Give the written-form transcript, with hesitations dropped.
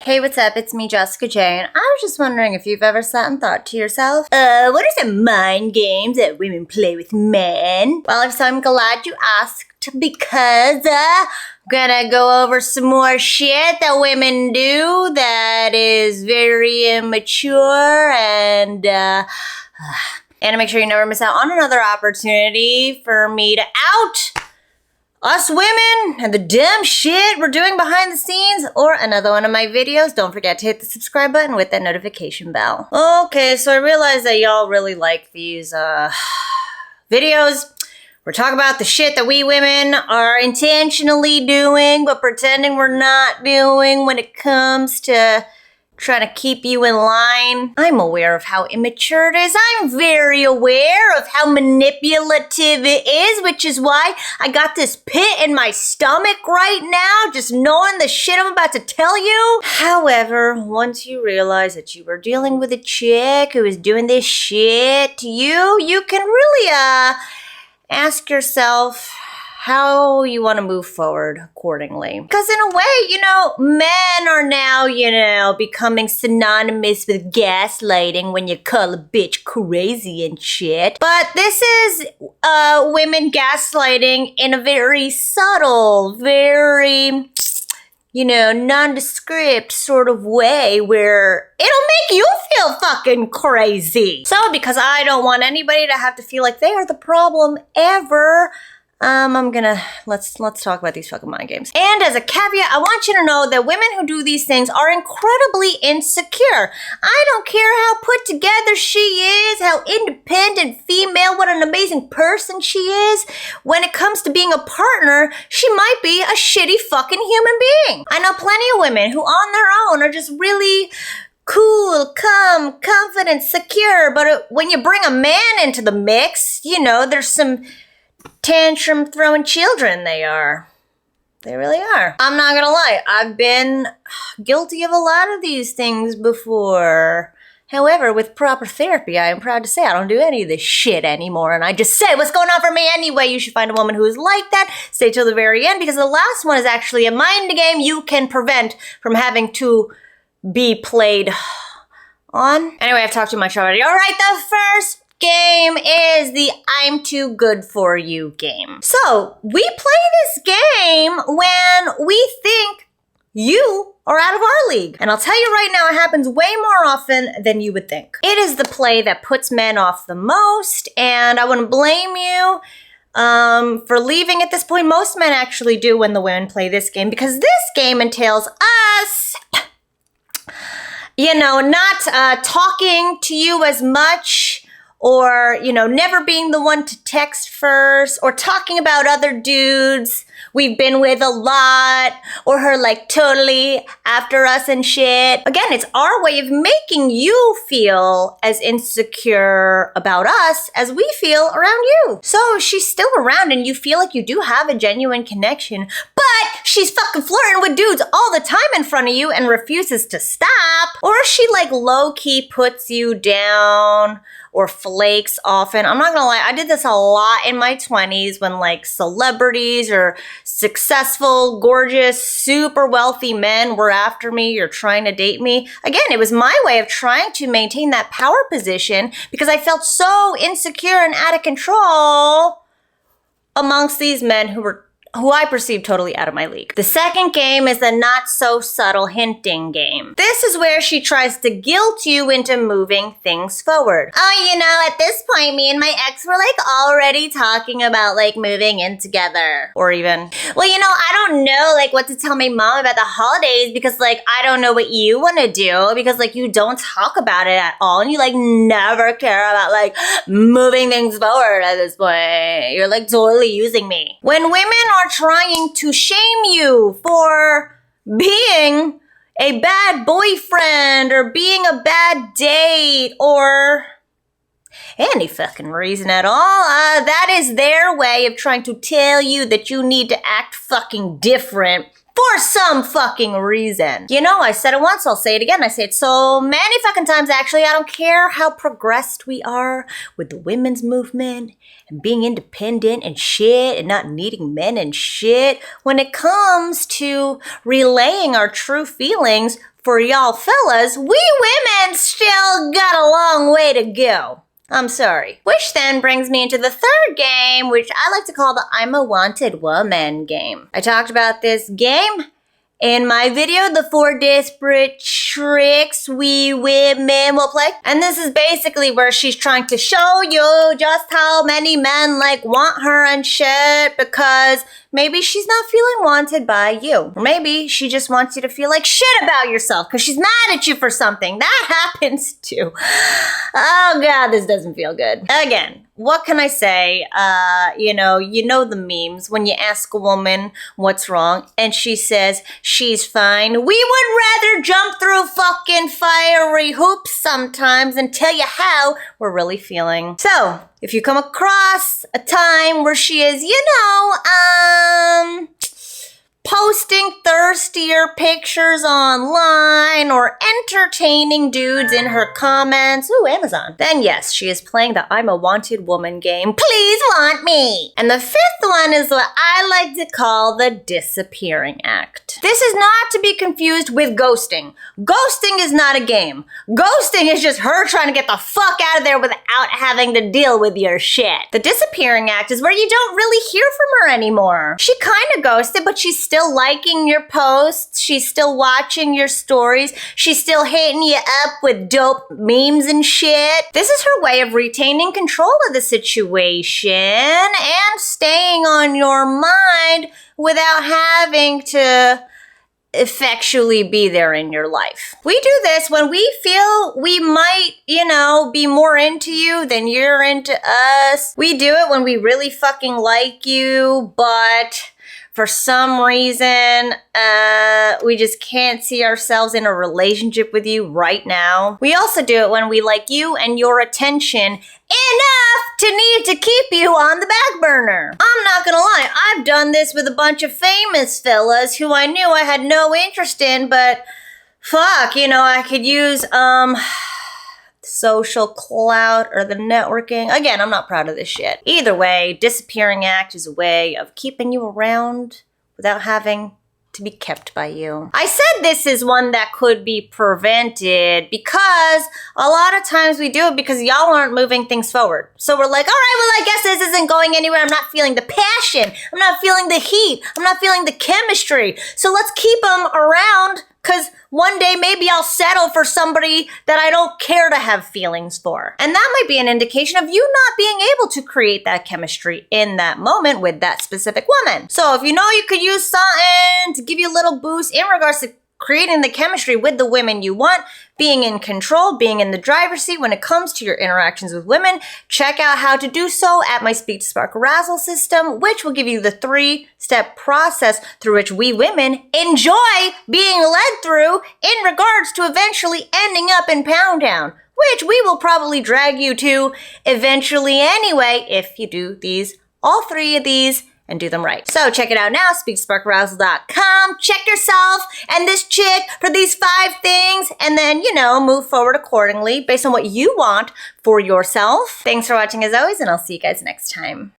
Hey, what's up? It's me, Jessica Jane. I was just wondering if you've ever sat and thought to yourself, what are some mind games that women play with men? Well, if so, I'm glad you asked because I'm gonna go over some more shit that women do that is very immature and to make sure you never miss out on another opportunity for me to out us women and the dumb shit we're doing behind the scenes or another one of my videos. Don't forget to hit the subscribe button with that notification bell. Okay, so I realize that y'all really like these videos. We're talking about the shit that we women are intentionally doing but pretending we're not doing when it comes to trying to keep you in line. I'm aware of how immature it is. I'm very aware of how manipulative it is, which is why I got this pit in my stomach right now, just knowing the shit I'm about to tell you. However, once you realize that you were dealing with a chick who is doing this shit to you, you can really ask yourself how you want to move forward accordingly. Because in a way, men are now, becoming synonymous with gaslighting when you call a bitch crazy and shit. But this is women gaslighting in a very subtle, very nondescript sort of way where it'll make you feel fucking crazy. So because I don't want anybody to have to feel like they are the problem ever, let's talk about these fucking mind games. And as a caveat, I want you to know that women who do these things are incredibly insecure. I don't care how put together she is, how independent female, what an amazing person she is. When it comes to being a partner, she might be a shitty fucking human being. I know plenty of women who on their own are just really cool, calm, confident, secure. But when you bring a man into the mix, there's some tantrum throwing children they are. They really are. I'm not gonna lie, I've been guilty of a lot of these things before. However, with proper therapy, I am proud to say I don't do any of this shit anymore, and I just say what's going on for me anyway. You should find a woman who is like that. Stay till the very end, because the last one is actually a mind game you can prevent from having to be played on. Anyway, I've talked too much already. All right, the first game is the I'm too good for you game. So we play this game when we think you are out of our league. And I'll tell you right now, it happens way more often than you would think. It is the play that puts men off the most, and I wouldn't blame you for leaving at this point. Most men actually do when the women play this game, because this game entails us not talking to you as much, or, never being the one to text first, or talking about other dudes we've been with a lot, or her totally after us and shit. Again, it's our way of making you feel as insecure about us as we feel around you. So she's still around and you feel like you do have a genuine connection, but she's fucking flirting with dudes all the time in front of you and refuses to stop. Or she low-key puts you down or flakes often. I'm not gonna lie, I did this a lot in my 20s when celebrities or successful, gorgeous, super wealthy men were after me or trying to date me. Again, it was my way of trying to maintain that power position because I felt so insecure and out of control amongst these men who I perceive totally out of my league. The second game is the not so subtle hinting game. This is where she tries to guilt you into moving things forward. Oh, at this point, me and my ex were already talking about moving in together. Or even, I don't know what to tell my mom about the holidays because I don't know what you want to do because you don't talk about it at all and you never care about moving things forward at this point. You're totally using me. When women are trying to shame you for being a bad boyfriend or being a bad date or any fucking reason at all, that is their way of trying to tell you that you need to act fucking different for some fucking reason. I said it once, I'll say it again. I say it so many fucking times, actually. I don't care how progressed we are with the women's movement and being independent and shit and not needing men and shit. When it comes to relaying our true feelings for y'all fellas, we women still got a long way to go. I'm sorry. Which then brings me into the third game, which I like to call the I'm a Wanted Woman game. I talked about this game in my video, the 4 Desperate Tricks we women will play. And this is basically where she's trying to show you just how many men want her and shit because maybe she's not feeling wanted by you. Or maybe she just wants you to feel like shit about yourself because she's mad at you for something. That happens too. Oh God, this doesn't feel good. Again, what can I say? You know the memes when you ask a woman what's wrong and she says she's fine. We would rather jump through fucking fiery hoops sometimes and tell you how we're really feeling. So, if you come across a time where she is, posting thirstier pictures online or entertaining dudes in her comments, ooh, Amazon, then yes, she is playing the I'm a Wanted Woman game. Please want me. And the fifth one is what I like to call the disappearing act. This is not to be confused with ghosting. Ghosting is not a game. Ghosting is just her trying to get the fuck out of there without having to deal with your shit. The disappearing act is where you don't really hear from her anymore. She kind of ghosted, but she's still liking your posts. She's still watching your stories. She's still hitting you up with dope memes and shit. This is her way of retaining control of the situation and staying on your mind without having to effectually be there in your life. We do this when we feel we might, be more into you than you're into us. We do it when we really fucking like you, but for some reason, we just can't see ourselves in a relationship with you right now. We also do it when we like you and your attention enough to need to keep you on the back burner. I'm not gonna lie, I've done this with a bunch of famous fellas who I knew I had no interest in, but fuck, I could use, social clout or the networking. Again, I'm not proud of this shit. Either way, disappearing act is a way of keeping you around without having to be kept by you. I said this is one that could be prevented because a lot of times we do it because y'all aren't moving things forward. So we're like, all right, well, I guess this isn't going anywhere. I'm not feeling the passion. I'm not feeling the heat. I'm not feeling the chemistry. So let's keep them around because one day maybe I'll settle for somebody that I don't care to have feelings for. And that might be an indication of you not being able to create that chemistry in that moment with that specific woman. So if you know you could use something to give you a little boost in regards to creating the chemistry with the women you want, being in control, being in the driver's seat when it comes to your interactions with women, check out how to do so at my Speak to Spark Arousal system, which will give you the 3-step process through which we women enjoy being led through in regards to eventually ending up in Pound Town, which we will probably drag you to eventually anyway if you do all 3 of these and do them right. So check it out now, speaktosparkarousal.com. Check yourself and this chick for these 5 things and then, move forward accordingly based on what you want for yourself. Thanks for watching as always, and I'll see you guys next time.